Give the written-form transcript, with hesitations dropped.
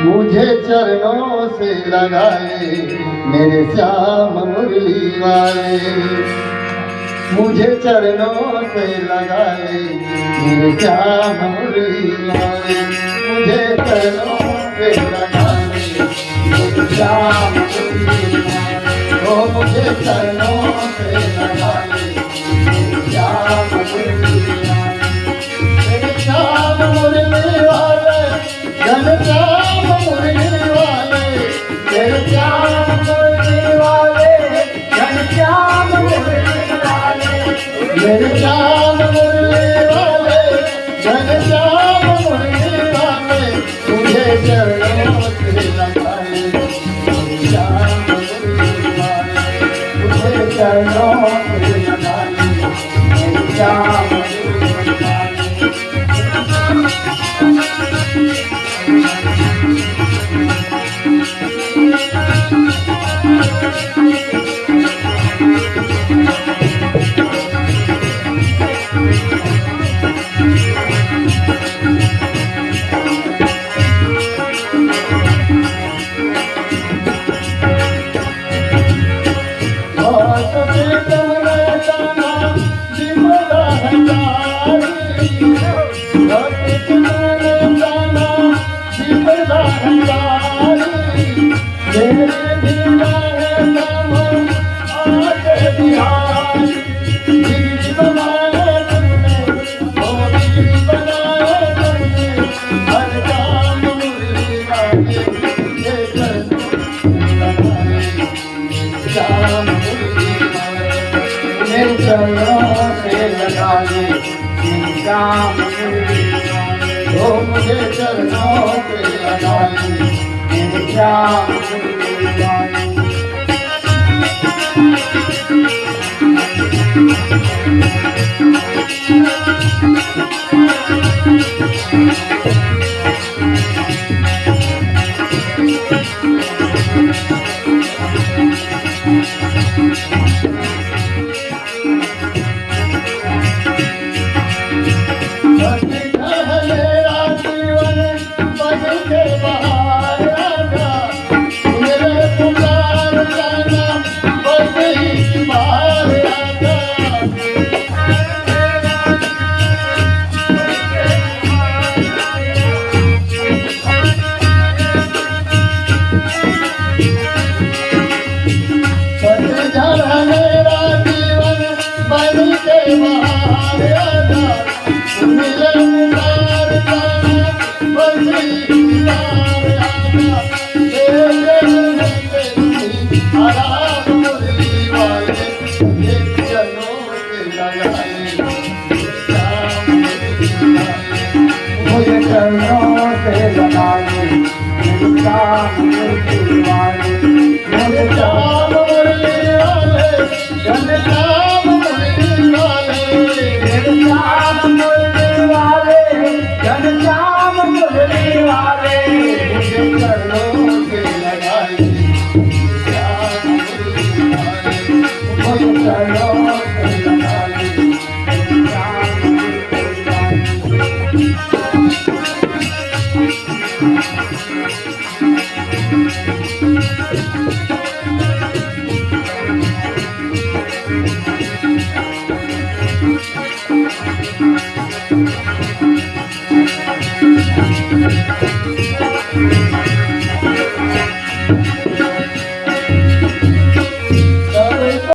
मुझे चरणों से लगा ले मेरे श्याम मुरली वाले। मुझे चरणों से लगा ले मेरे श्याम मुरली वाले। मुझे चरणों से लगा ले मेरे श्याम मुरली वाले। ओ मुझे चरणों से लगा ले मेरे श्याम मुरली वाले। मेरे श्याम मुरली वाले घनश्याम मुरली वाले। मेरे श्याम मुरली वाले घनश्याम मुरली वाले। मेरे श्याम मुरली वाले घनश्याम मुरली वाले। मुझे चरणों से लगा ले मेरे श्याम मुरली वाले। मुझे चरणों से लगा ले मेरे श्याम मुरली वाले। चरणों से लगा ले श्याम मुरली वाले। ओ मुझे चरणों से लगा ले श्याम मुरली वाले। मुझे चरणों से लगा ले मेरे श्याम मुरली वाले। मुझे श्याम मुरली वाले घनश्याम मुरली वाले। मेरे श्याम मुरली वाले घनश्याम मुरली वाले। मुझे चरणों से लगा ले श्याम मुरली वाले। मुझे चरणों से लगा ले श्याम मुरली वाले।